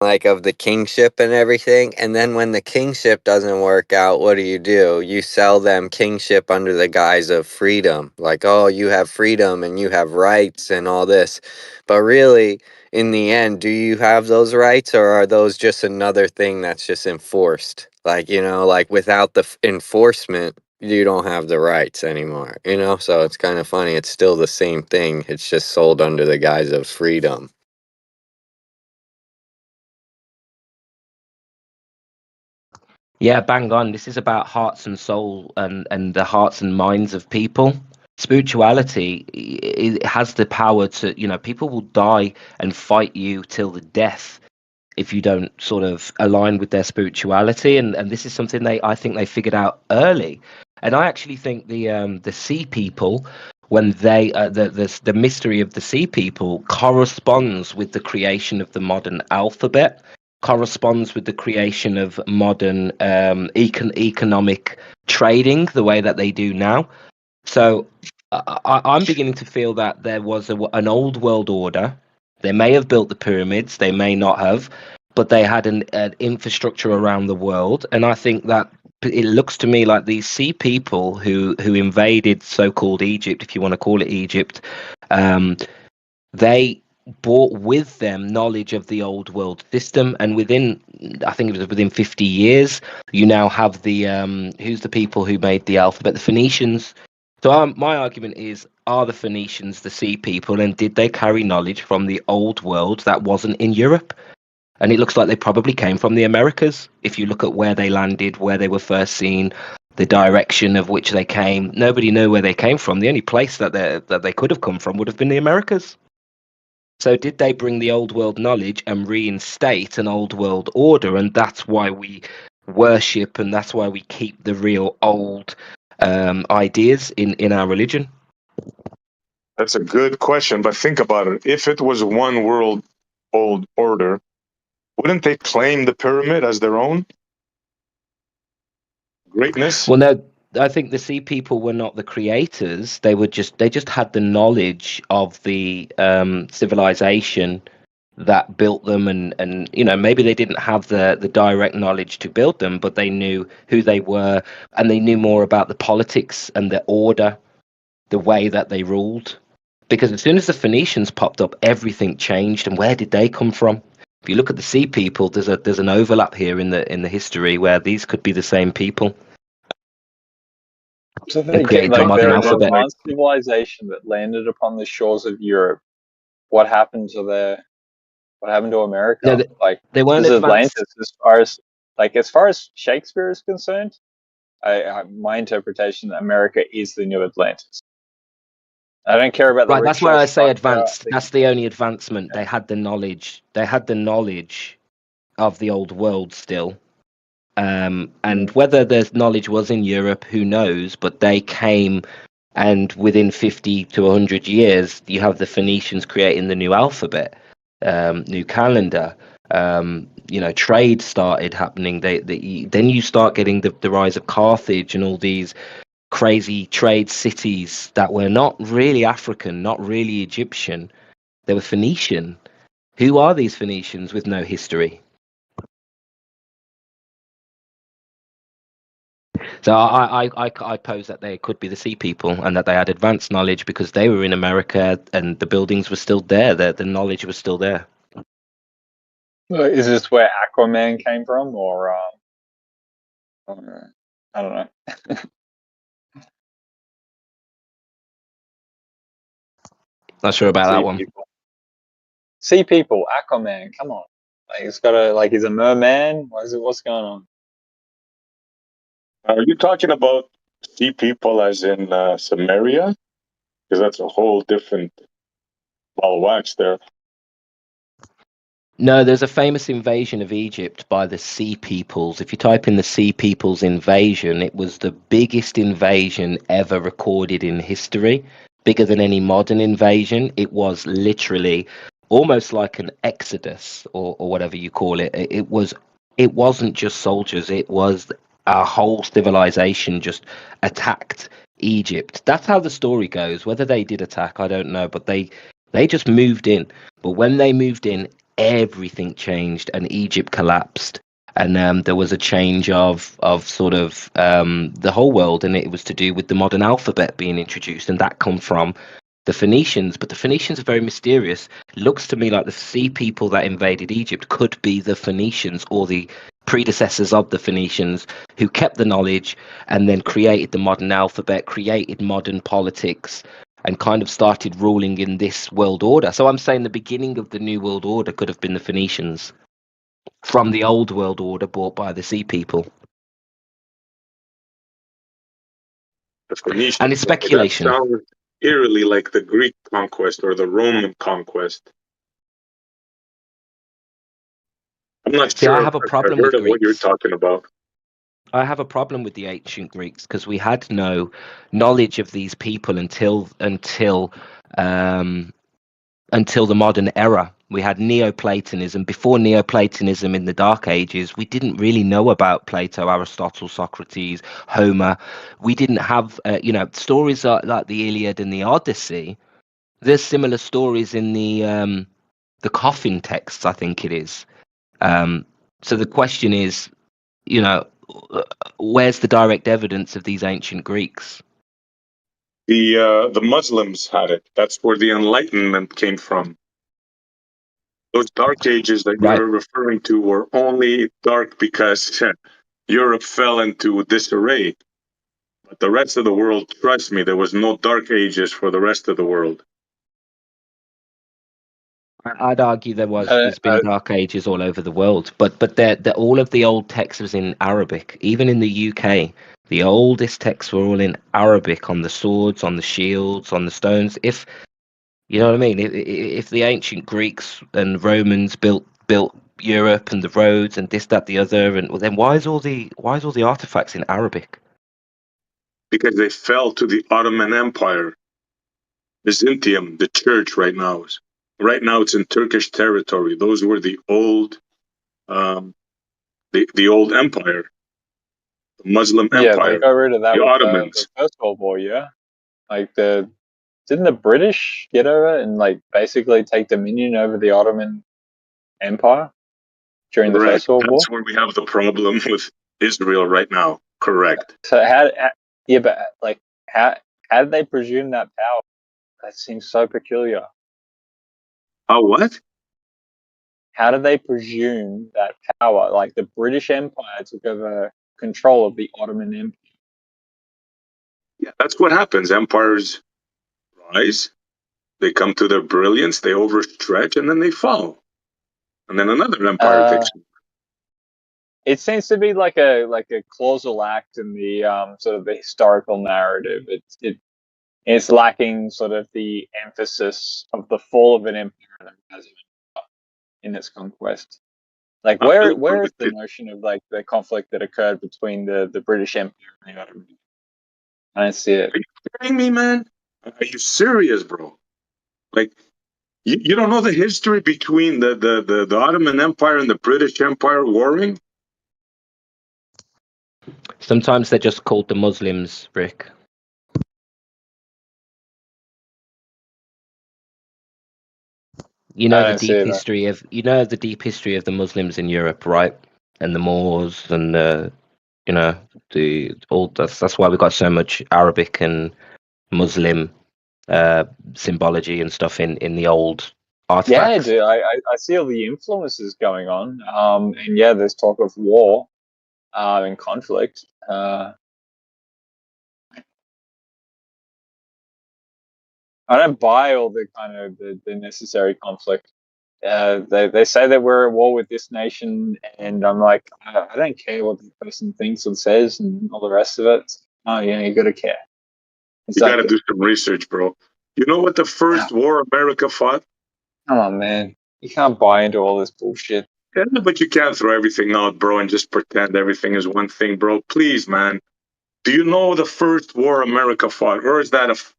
like of the kingship and everything. And then when the kingship doesn't work out, what do? You sell them kingship under the guise of freedom. Like, oh, you have freedom and you have rights and all this. But really, in the end, do you have those rights, or are those just another thing that's just enforced? Like, like without the enforcement, you don't have the rights anymore. So it's kind of funny. It's still the same thing. It's just sold under the guise of freedom. Yeah, bang on. This is about hearts and soul and the hearts and minds of people. Spirituality, it has the power to, people will die and fight you till the death if you don't sort of align with their spirituality. And this is something I think they figured out early. And I actually think the sea people, when they the mystery of the sea people corresponds with the creation of the modern alphabet, corresponds with the creation of modern economic trading the way that they do now. So I'm beginning to feel that there was an old world order. They may have built the pyramids, they may not have, but they had an infrastructure around the world. And I think that it looks to me like these sea people who invaded so-called Egypt, if you want to call it Egypt, they brought with them knowledge of the old world system. And I think it was within 50 years, you now have who's the people who made the alphabet? The Phoenicians. So my argument is, are the Phoenicians the sea people, and did they carry knowledge from the old world that wasn't in Europe? And it looks like they probably came from the Americas. If you look at where they landed, where they were first seen, the direction of which they came, nobody knew where they came from. The only place that they could have come from would have been the Americas. So did they bring the old world knowledge and reinstate an old world order? And that's why we worship, and that's why we keep the real old ideas in our religion. That's a good question, but think about it. If it was one world old order, wouldn't they claim the pyramid as their own greatness? Well, no, I think the sea people were not the creators. They just had the knowledge of the civilization that built them, and maybe they didn't have the direct knowledge to build them, but they knew who they were, and they knew more about the politics and the order, the way that they ruled. Because as soon as the Phoenicians popped up, everything changed. And where did they come from? If you look at the sea people, there's an overlap here in the history where these could be the same people. So they created the modern alphabet. Advanced civilization that landed upon the shores of Europe. What happened to America? No, they weren't advanced. Atlantis, as far as Shakespeare is concerned, my interpretation, America is the new Atlantis. I don't care about the right. That's why I say advanced. That's the only advancement. Yeah. They had the knowledge. They had the knowledge of the old world still. And whether the knowledge was in Europe, who knows? But they came, and within 50 to 100 years, you have the Phoenicians creating the new alphabet, new calendar. Trade started happening. Then you start getting the rise of Carthage and all these crazy trade cities that were not really African, not really Egyptian. They were Phoenician. Who are these Phoenicians with no history? So I pose that they could be the sea people, and that they had advanced knowledge because they were in America and the buildings were still there. The knowledge was still there. Is this where Aquaman came from, or I don't know? Not sure about that one. Sea people, Aquaman, come on! He's got he's a merman. What's going on? Are you talking about sea people as in Samaria? Because that's a whole different ball of wax there. No, there's a famous invasion of Egypt by the Sea Peoples. If you type in the Sea Peoples invasion, it was the biggest invasion ever recorded in history, bigger than any modern invasion. It was literally almost like an exodus, or whatever you call it. It wasn't just soldiers, it was a whole civilization just attacked Egypt. That's how the story goes. Whether they did attack, I don't know, but they just moved in. But when they moved in, everything changed, and Egypt collapsed. And there was a change of sort of the whole world, and it was to do with the modern alphabet being introduced, and that come from the Phoenicians. But the Phoenicians are very mysterious. It looks to me like the sea people that invaded Egypt could be the Phoenicians or the predecessors of the Phoenicians who kept the knowledge and then created the modern alphabet, created modern politics, and kind of started ruling in this world order. So I'm saying the beginning of the new world order could have been the Phoenicians from the old world order brought by the sea people. The Phoenicians. And it's That speculation. sounds eerily like the Greek conquest or the Roman conquest. I'm not See, sure I if have a I've problem heard with of what you're Greeks. talking about. I have a problem with the ancient Greeks because we had no knowledge of these people until the modern era. We had Neoplatonism. Before Neoplatonism in the Dark Ages, we didn't really know about Plato, Aristotle, Socrates, Homer. We didn't have, stories like the Iliad and the Odyssey. There's similar stories in the coffin texts, I think it is. So the question is, where's the direct evidence of these ancient Greeks? The Muslims had it. That's where the Enlightenment came from. Those dark ages that Right. you're referring to were only dark because Europe fell into disarray. But the rest of the world, trust me, there was no dark ages for the rest of the world. I'd argue there's been I, dark ages all over the world, but all of the old texts was in Arabic. Even in the UK, the oldest texts were all in Arabic, on the swords, on the shields, on the stones. If you know what I mean, if the ancient Greeks and Romans built Europe and the roads and this, that, the other, and well, then why is all the artifacts in Arabic? Because they fell to the Ottoman Empire. Byzantium, the church right now. Right now it's in Turkish territory. Those were the old the old empire, the Muslim yeah, they empire, got rid of that the with the Ottomans. First World War. Yeah, like didn't the British get over and like basically take dominion over the Ottoman Empire during the Correct. First World War? That's where we have the problem with Israel right now. Correct. So yeah, but like how did they presume that power? That seems so peculiar. What? How did they presume that power? Like the British Empire took over control of the Ottoman Empire. Yeah, that's what happens. Empires rise, they come to their brilliance, they overstretch, and then they fall. And then another empire takes over. It seems to be like a causal act in the sort of the historical narrative. It's lacking sort of the emphasis of the fall of an empire in its conquest. Like where is the notion of like the conflict that occurred between the British Empire and the Ottoman? I don't see it. Are you kidding me, man? Are you serious, bro? Like, you don't know the history between the Ottoman Empire and the British Empire warring? Sometimes they're just called the Muslims, Rick. You know the deep history of the Muslims in Europe, right? And the Moors and that's why we got so much Arabic and Muslim symbology and stuff in the old artifacts. Yeah, dude, I see all the influences going on. And yeah, there's talk of war and conflict. I don't buy all the kind of the necessary conflict. They say that we're at war with this nation, and I'm like, I don't care what the person thinks or says and all the rest of it. Oh, yeah, you gotta care. You got to do some research, bro. You know what the first war America fought? Come on, man. You can't buy into all this bullshit. Yeah, but you can't throw everything out, bro, and just pretend everything is one thing, bro. Please, man. Do you know the first war America fought, or is that's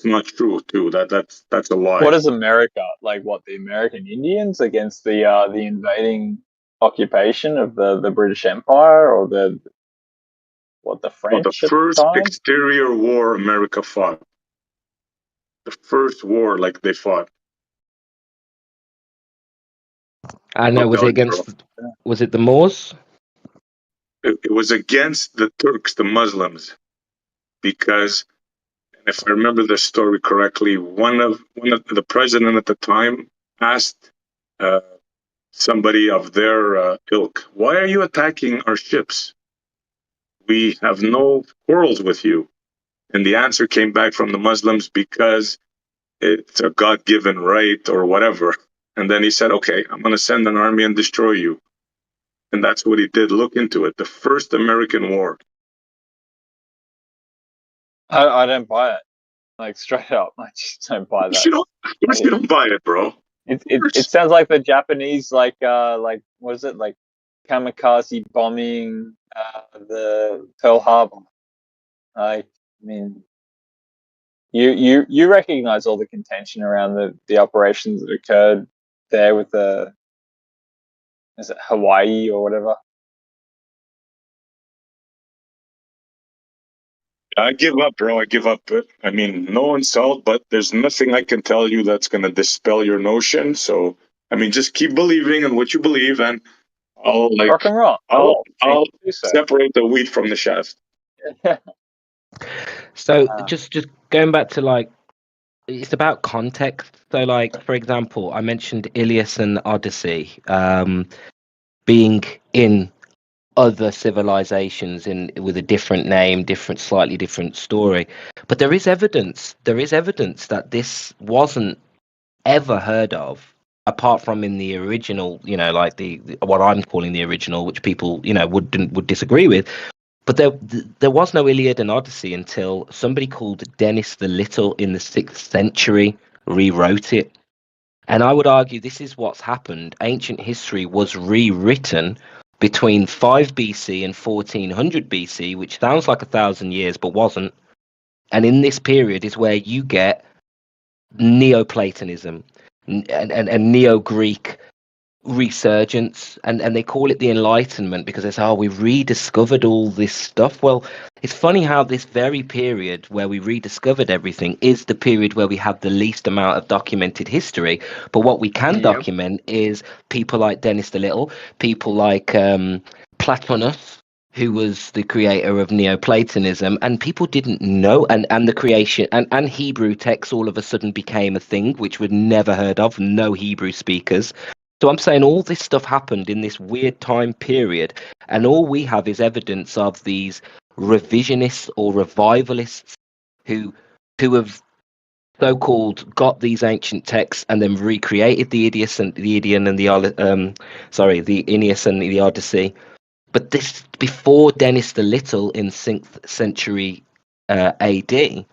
not true too? That's a lie. What is America like? What, the American Indians against the invading occupation of the British Empire, or the The French at the first time? exterior war America fought. The first war like they fought. I know. I'll Was tell it you, bro. against? Was it the Moors? It was against the Turks, the Muslims, because if I remember the story correctly, one of the president at the time asked uh, somebody of their ilk, "Why are you attacking our ships? We have no quarrels with you." And the answer came back from the Muslims, because it's a God-given right or whatever. And then he said, "Okay, I'm going to send an army and destroy you." And that's what he did. Look into it. The first American war. I don't buy it. Like, straight up, I just don't buy that. Of course you don't buy it, bro. It sounds like the Japanese, like what is it, like kamikaze bombing the Pearl Harbor. Like, I mean, you recognize all the contention around the operations that occurred there with is it Hawaii or whatever? I give up, bro. I give up. I mean, no insult, but there's nothing I can tell you that's going to dispel your notion. So, I mean, just keep believing in what you believe, and Rock and roll. I'll Do so. separate the wheat from the chaff. So just going back to, like, it's about context. So, like, for example, I mentioned Ilias and Odyssey being in other civilizations with a different name, slightly different story. But there is evidence. There is evidence that this wasn't ever heard of, apart from in the original. Like the what I'm calling the original, which people would disagree with. But there was no Iliad and Odyssey until somebody called Dennis the Little in the 6th century rewrote it. And I would argue this is what's happened. Ancient history was rewritten between 5 BC and 1400 BC, which sounds like 1,000 years, but wasn't. And in this period is where you get Neoplatonism and Neo-Greek resurgence, and they call it the Enlightenment because they say, oh, we've rediscovered all this stuff. Well, it's funny how this very period where we rediscovered everything is the period where we have the least amount of documented history. But what we can document is people like Dennis the Little, people like Platonus, who was the creator of Neoplatonism, and people didn't know, and the creation and Hebrew texts all of a sudden became a thing which we'd never heard of, no Hebrew speakers. So I'm saying all this stuff happened in this weird time period, and all we have is evidence of these revisionists or revivalists who have so-called got these ancient texts and then recreated the Idias and the Idian and the the Aeneas and the Odyssey. But this before Dennis the Little in 6th century AD,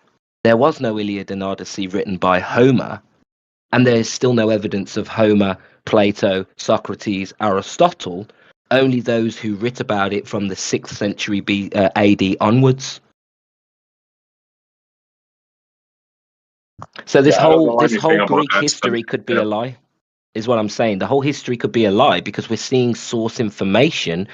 there was no Iliad and Odyssey written by Homer. And there is still no evidence of Homer, Plato, Socrates, Aristotle, only those who writ about it from the 6th century AD onwards. So this whole Greek history could be a lie, is what I'm saying. The whole history could be a lie because we're seeing source information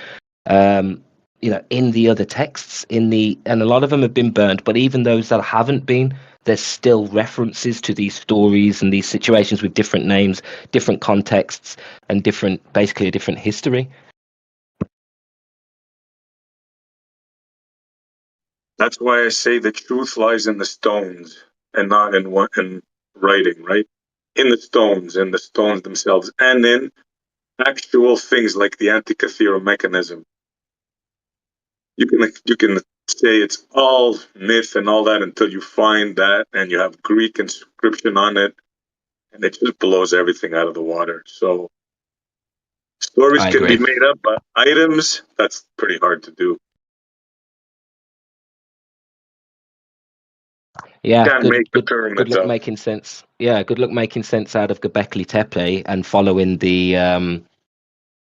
in the other texts, and a lot of them have been burned, but even those that haven't been, there's still references to these stories and these situations with different names, different contexts, and basically a different history. That's why I say the truth lies in the stones and not in writing, right? In the stones themselves, and in actual things like the Antikythera mechanism. You can say it's all myth and all that until you find that and you have Greek inscription on it, and it just blows everything out of the water. So stories can be made up, but items, that's pretty hard to do. Yeah, good luck making sense. Yeah, good luck making sense out of Göbekli Tepe and following the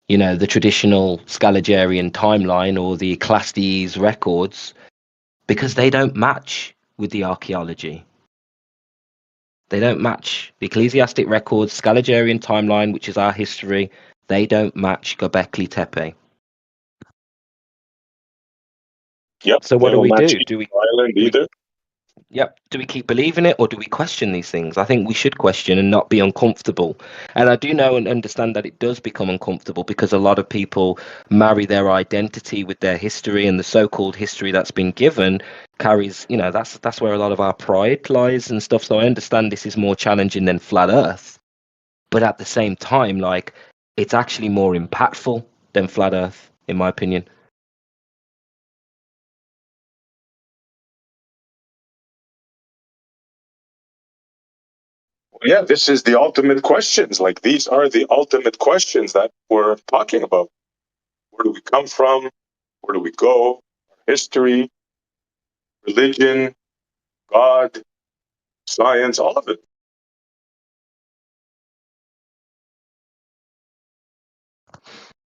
the traditional Scaligerrian timeline or the Clastes records, because they don't match with the archaeology. They don't match the ecclesiastic records, Scaligerrian timeline, which is our history. They don't match Göbekli Tepe. Yep. So what do we do? Do we Island either? Yep. Do we keep believing it or do we question these things? I think we should question and not be uncomfortable. And I do know and understand that it does become uncomfortable because a lot of people marry their identity with their history, and the so-called history that's been given carries, that's where a lot of our pride lies and stuff. So I understand this is more challenging than flat Earth, but at the same time, like, it's actually more impactful than flat Earth, in my opinion. Yeah, this is the ultimate questions. Like, these are the ultimate questions that we're talking about. Where do we come from? Where do we go? History, religion, God, science, all of it.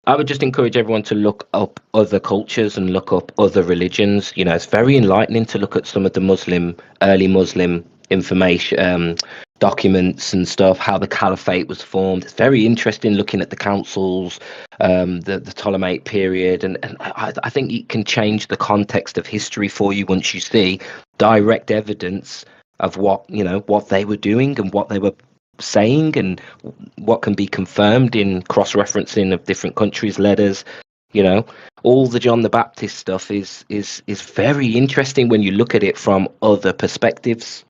I would just encourage everyone to look up other cultures and look up other religions. It's very enlightening to look at some of the early Muslim information, documents and stuff, how the caliphate was formed. It's very interesting looking at the councils, the Ptolemaic period, and I think it can change the context of history for you once you see direct evidence of what they were doing and what they were saying, and what can be confirmed in cross-referencing of different countries' letters. All the John the Baptist stuff is very interesting when you look at it from other perspectives.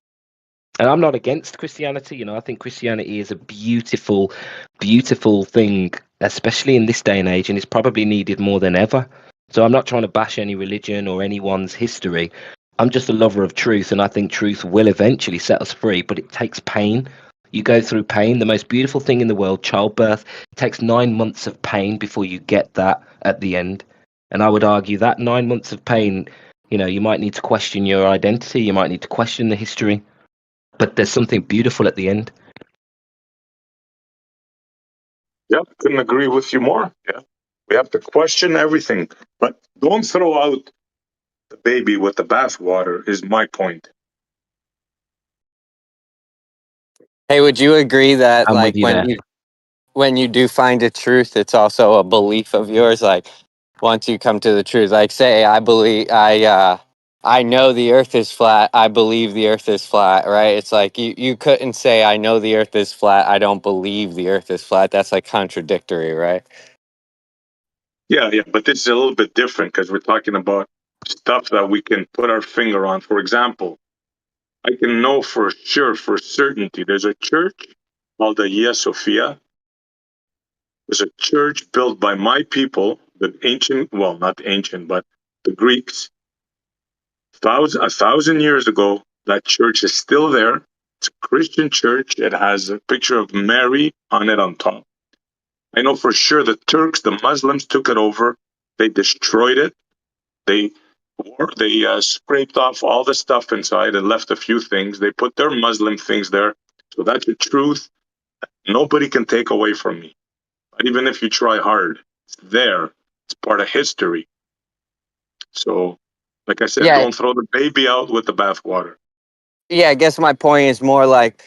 And I'm not against Christianity. I think Christianity is a beautiful, beautiful thing, especially in this day and age, and it's probably needed more than ever. So I'm not trying to bash any religion or anyone's history. I'm just a lover of truth, and I think truth will eventually set us free, but it takes pain. You go through pain. The most beautiful thing in the world, childbirth, it takes 9 months of pain before you get that at the end. And I would argue that 9 months of pain, you might need to question your identity, you might need to question the history, but there's something beautiful at the end. Yeah, couldn't agree with you more. Yeah, we have to question everything, but don't throw out the baby with the bathwater. Is my point. Hey, would you agree that I'm with like you there. when you do find a truth, it's also a belief of yours? Like once you come to the truth, like say I know the earth is flat, I believe the earth is flat, right? It's like you couldn't say I know the earth is flat, I don't believe the earth is flat. That's like contradictory, right? Yeah, yeah, but this is a little bit different because we're talking about stuff that we can put our finger on. For example, I can know for sure, for certainty, there's a church called the Hagia Sophia. There's a church built by my people, the ancient, well, not ancient, but the Greeks. A thousand years ago, that church is still there. It's a Christian church. It has a picture of Mary on it on top. I know for sure the Turks, the Muslims took it over. They destroyed it. They scraped off all the stuff inside and left a few things. They put their Muslim things there. So that's the truth. Nobody can take away from me. Not even if you try hard. It's there. It's part of history. So, like I said, Yeah, don't throw the baby out with the bathwater. yeah, I guess my point is more like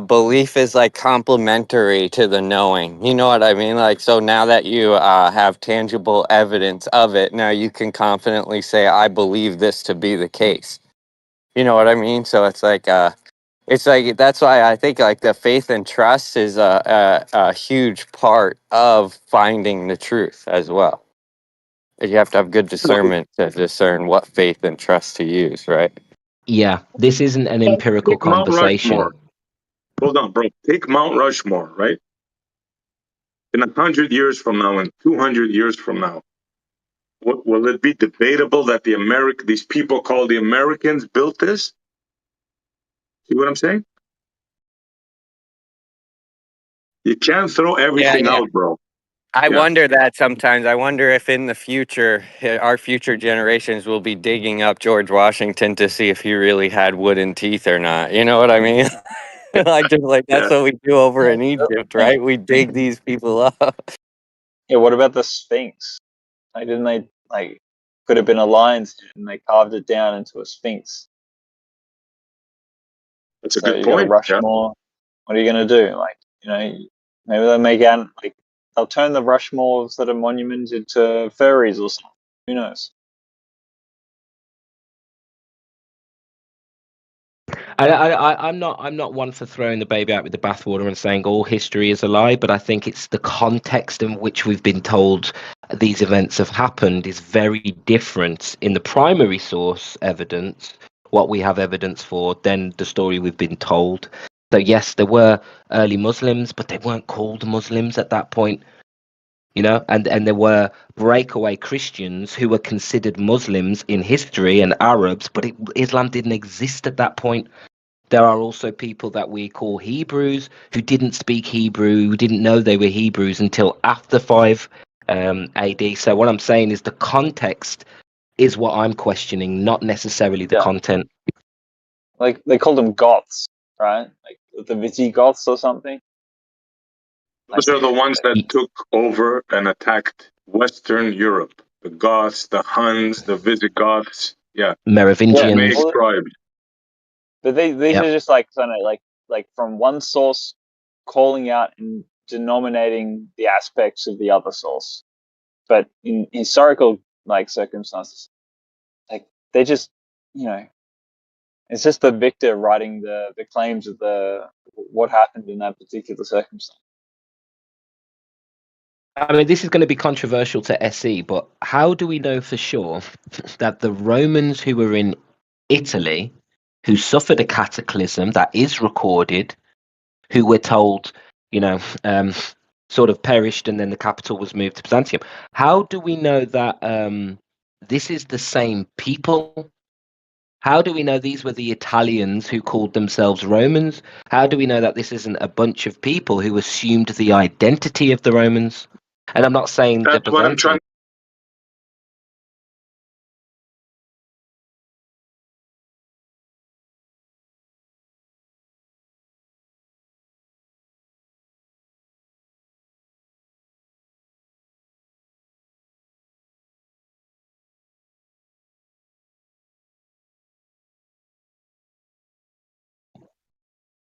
belief is like complementary to the knowing. You know what I mean? Like, so now that you have tangible evidence of it, now you can confidently say, I believe this to be the case. You know what I mean? So it's like that's why I think like the faith and trust is a huge part of finding the truth as well. You have to have good discernment to discern what faith and trust to use, right? Yeah, this isn't an empirical Take Mount conversation. Rushmore. Hold on, bro. Take Mount Rushmore, right? In 100 years from now, in 200 years from now, will it be debatable that these people called the Americans built this? See what I'm saying? You can't throw Yeah, everything yeah. out, bro. I Yeah, wonder that sometimes. I wonder if in the future, our future generations will be digging up George Washington to see if he really had wooden teeth or not. You know what I mean? Like just like that's yeah. what we do over in Yeah. Egypt, right? We dig these people up. Yeah, what about the Sphinx? Like, didn't they could have been a lion's den and they carved it down into a Sphinx? That's a So good you got a point. Yeah, Rushmore. What are you gonna do? Maybe they'll make out they'll turn the Rushmores that are monuments into furries or something. Who knows? I'm not one for throwing the baby out with the bathwater and saying all history is a lie, but I think it's the context in which we've been told these events have happened is very different in the primary source evidence, what we have evidence for, than the story we've been told. So yes, there were early Muslims, but they weren't called Muslims at that point. And there were breakaway Christians who were considered Muslims in history and Arabs, but Islam didn't exist at that point. There are also people that we call Hebrews who didn't speak Hebrew, who didn't know they were Hebrews until after 5 AD. So what I'm saying is the context is what I'm questioning, not necessarily the content. Like they called them Goths, right? Like the Visigoths or something. Those are the ones that took over and attacked Western Europe. The Goths, the Huns, the Visigoths. Yeah. Merovingians. Germanic tribes. But these are just like kind of like from one source calling out and denominating the aspects of the other source. But in historical like circumstances, like they just it's just the victor writing the claims of what happened in that particular circumstance. I mean, this is going to be controversial to SE, but how do we know for sure that the Romans who were in Italy, who suffered a cataclysm that is recorded, who we're told, sort of perished and then the capital was moved to Byzantium, how do we know that this is the same people? How do we know these were the Italians who called themselves Romans? How do we know that this isn't a bunch of people who assumed the identity of the Romans? And I'm not saying That's what I'm trying.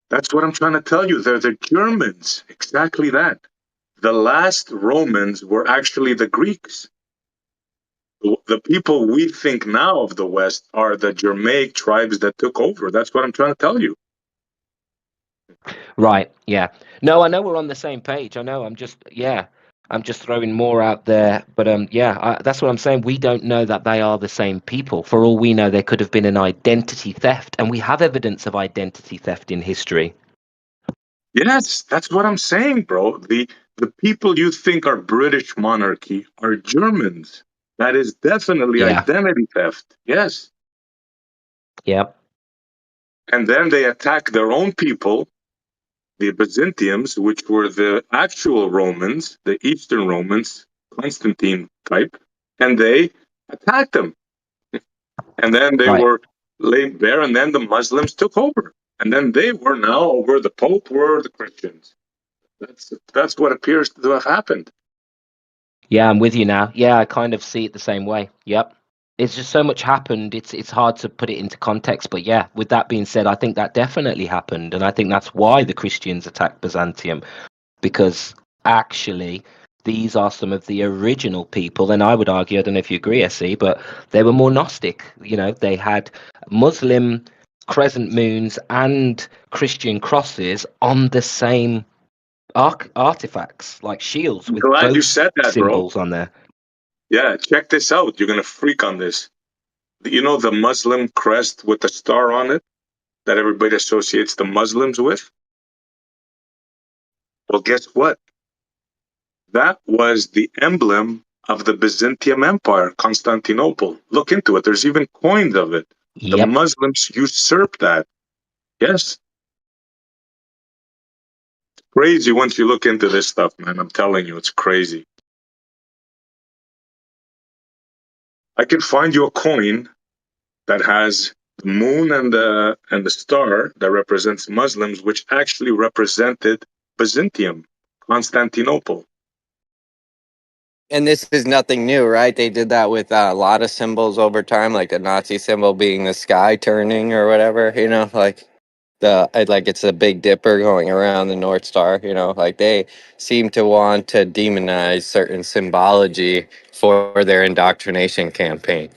That's what I'm trying to tell you. They're the Germans. Exactly that. The last Romans were actually the Greeks. The people we think now of the West are the Germanic tribes that took over. That's what I'm trying to tell you. Right. Yeah. No, I know we're on the same page. I know. I'm just throwing more out there. But that's what I'm saying. We don't know that they are the same people. For all we know, there could have been an identity theft, and we have evidence of identity theft in history. Yes, that's what I'm saying, bro. The people you think are British monarchy are Germans. That is definitely identity theft. Yes. Yep. And then they attack their own people, the Byzantiums, which were the actual Romans, the Eastern Romans, Constantine type, and they attacked them. And then they were laid bare, and then the Muslims took over. And then they were now over the Pope were the Christians. That's what appears to have happened. Yeah, I'm with you now. Yeah, I kind of see it the same way. Yep. It's just so much happened. It's hard to put it into context. But yeah, with that being said, I think that definitely happened. And I think that's why the Christians attacked Byzantium. Because actually, these are some of the original people. And I would argue, I don't know if you agree, SE, but they were more Gnostic. They had Muslim crescent moons and Christian crosses on the same artifacts, like shields with Glad both you said that, symbols bro. on there. Yeah, check this out. You're gonna freak on this. You know the Muslim crest with the star on it that everybody associates the Muslims with? Well, guess what? That was the emblem of the Byzantium Empire, Constantinople. Look into it. There's even coins of it. The Yep. Muslims usurped that. Yes. It's crazy once you look into this stuff, man. I'm telling you, it's crazy. I can find you a coin that has the moon and the star that represents Muslims, which actually represented Byzantium, Constantinople. And this is nothing new, right? They did that with a lot of symbols over time, like the Nazi symbol being the sky turning or whatever, like it's a Big Dipper going around the North Star, like they seem to want to demonize certain symbology for their indoctrination campaign.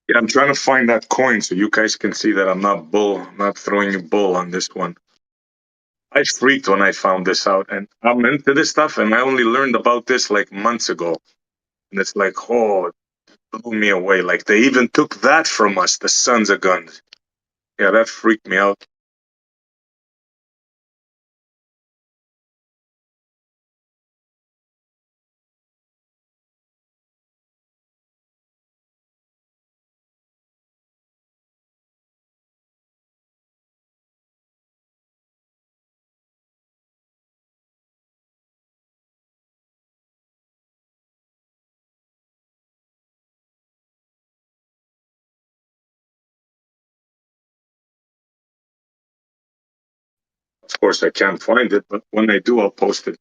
Yeah, I'm trying to find that coin so you guys can see that I'm not throwing you bull on this one. I freaked when I found this out, and I'm into this stuff, and I only learned about this like months ago. And it's like, oh, it blew me away. Like they even took that from us, the sons of guns. Yeah, that freaked me out. Of course, I can't find it, but when I do, I'll post it.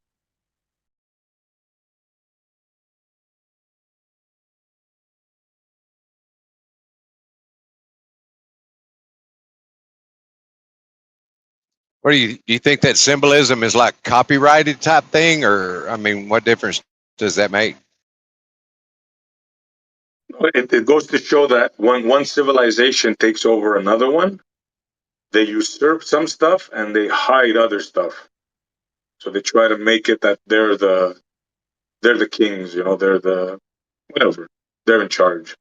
What do you think that symbolism is like copyrighted type thing, or I mean, what difference does that make? It goes to show that when one civilization takes over another one, they usurp some stuff and they hide other stuff. So they try to make it that they're the kings, they're the whatever. They're in charge.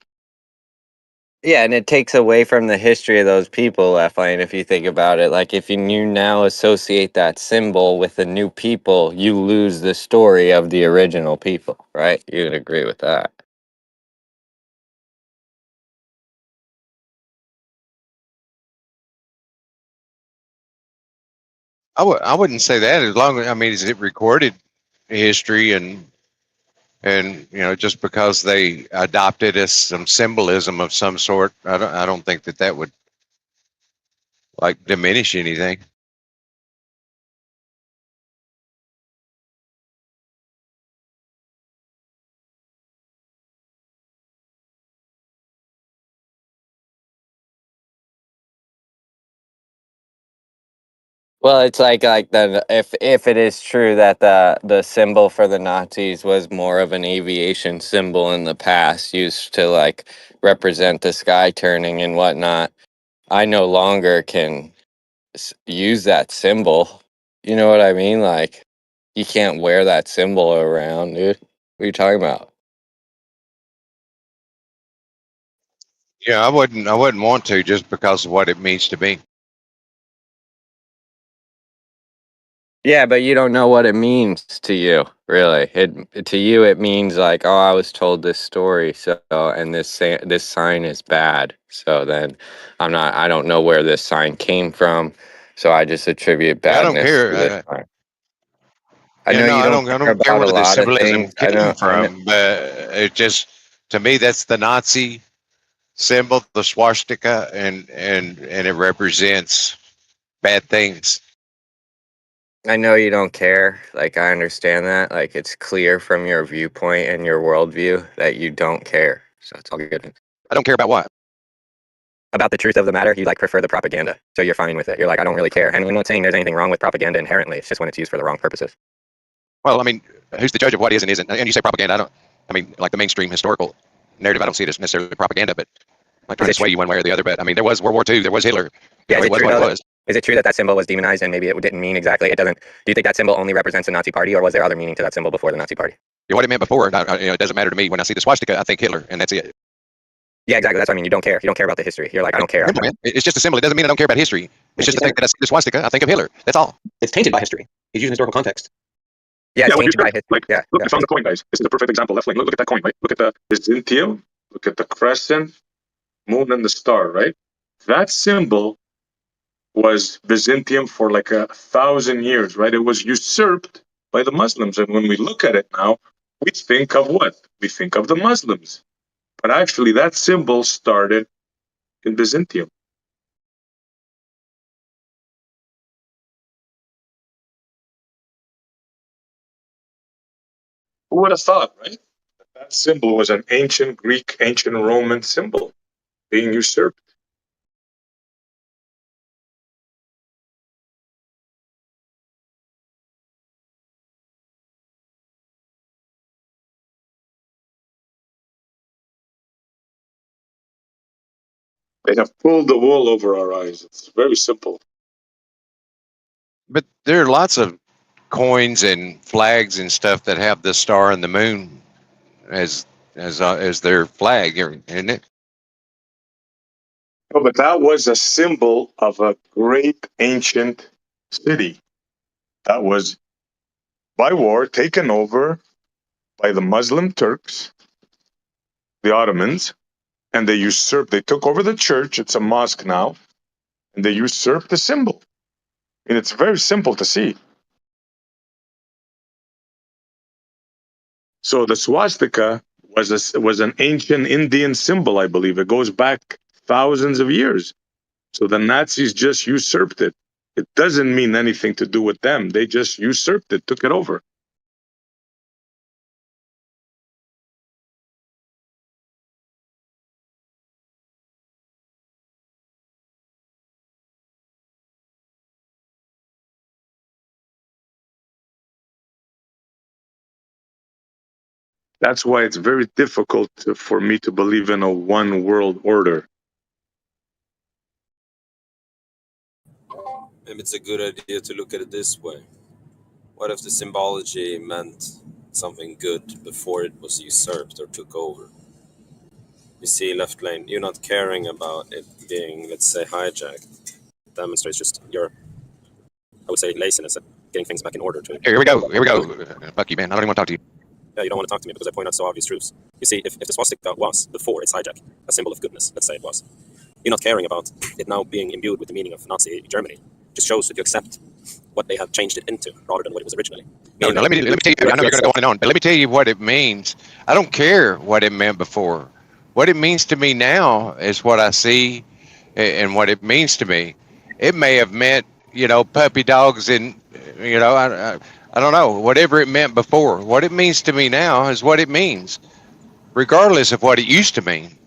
Yeah, and it takes away from the history of those people, Leflane, if you think about it. Like, if you now associate that symbol with the new people, you lose the story of the original people, right? You would agree with that. I wouldn't say that. As long as, I mean, is it recorded history, and just because they adopted as some symbolism of some sort, I don't think that would like diminish anything. Well, it's like the if it is true that the symbol for the Nazis was more of an aviation symbol in the past, used to like represent the sky turning and whatnot, I no longer can use that symbol. You know what I mean? Like, you can't wear that symbol around, dude. What are you talking about? Yeah, I wouldn't want to just because of what it means to me. Yeah, but you don't know what it means to you, really. To you, it means like, oh, I was told this story, so and this sign is bad. So then, I don't know where this sign came from, so I just attribute Yeah, I don't badness to this care. sign. I Yeah, know no, you I don't don't. I care don't care about a where the lot of symbolism things. I came know, I know. from, but it just, to me, that's the Nazi symbol, the swastika, and it represents bad things. I know you don't care. Like, I understand that. Like, it's clear from your viewpoint and your worldview that you don't care. So it's all good. I don't care about what. About the truth of the matter, you like prefer the propaganda. So you're fine with it. You're like, I don't really care. And I'm not saying there's anything wrong with propaganda inherently. It's just when it's used for the wrong purposes. Well, I mean, who's the judge of what is and isn't? And you say propaganda. I don't. I mean, like the mainstream historical narrative, I don't see it as necessarily propaganda, but I'm not Is trying to it sway true? you one way or the other. But I mean, there was World War II. There was Hitler. Yeah, is It it was true what it though that was. is it true that that symbol was demonized and maybe it didn't mean exactly? It doesn't. Do you think that symbol only represents the Nazi Party, or was there other meaning to that symbol before the Nazi Party? What it meant before, it doesn't matter to me. When I see the swastika, I think Hitler, and that's it. Yeah, exactly. That's what I mean. You don't care. You don't care about the history. You're like, I don't care. Simple, man. It's just a symbol. It doesn't mean I don't care about history. It's just the thing that I see the swastika, I think of Hitler. That's all. It's tainted by history. He's using historical context. Yeah, it's Yeah, what you tainted said. by history. Like, Yeah, look, yeah. we found the coin, guys. This is a perfect example. Left lane. Look at that coin, right? Look at the Byzantium. Look at the crescent, moon, and the star, right? That symbol was Byzantium for like 1,000 years, right? It was usurped by the Muslims. And when we look at it now, we think of what? We think of the Muslims. But actually, that symbol started in Byzantium. Who would have thought, right? That symbol was an ancient Greek, ancient Roman symbol being usurped. They have pulled the wool over our eyes. It's very simple. But there are lots of coins and flags and stuff that have the star and the moon as their flag, isn't it? No, but that was a symbol of a great ancient city that was by war taken over by the Muslim Turks, the Ottomans, and they usurped. They took over the church. It's a mosque now, and they usurped the symbol. And it's very simple to see. So the swastika was an ancient Indian symbol, I believe. It goes back thousands of years. So the Nazis just usurped it. It doesn't mean anything to do with them. They just usurped it, took it over. That's why it's very difficult for me to believe in a one world order. Maybe it's a good idea to look at it this way. What if the symbology meant something good before it was usurped or took over? You see, left lane, you're not caring about it being, let's say, hijacked. It demonstrates just your, I would say, laziness at getting things back in order. Here we go. Here we go. Fuck you, man. I don't even want to talk to you. Yeah, you don't want to talk to me because I point out so obvious truths. You see, if the swastika was, before its hijack, a symbol of goodness, let's say it was, you're not caring about it now being imbued with the meaning of Nazi Germany. It just shows that you accept what they have changed it into rather than what it was originally. No, let me tell you. I know you're going to go on and on, but let me tell you what it means. I don't care what it meant before. What it means to me now is what I see, and what it means to me. It may have meant, puppy dogs and, I don't know, whatever it meant before. What it means to me now is what it means, regardless of what it used to mean.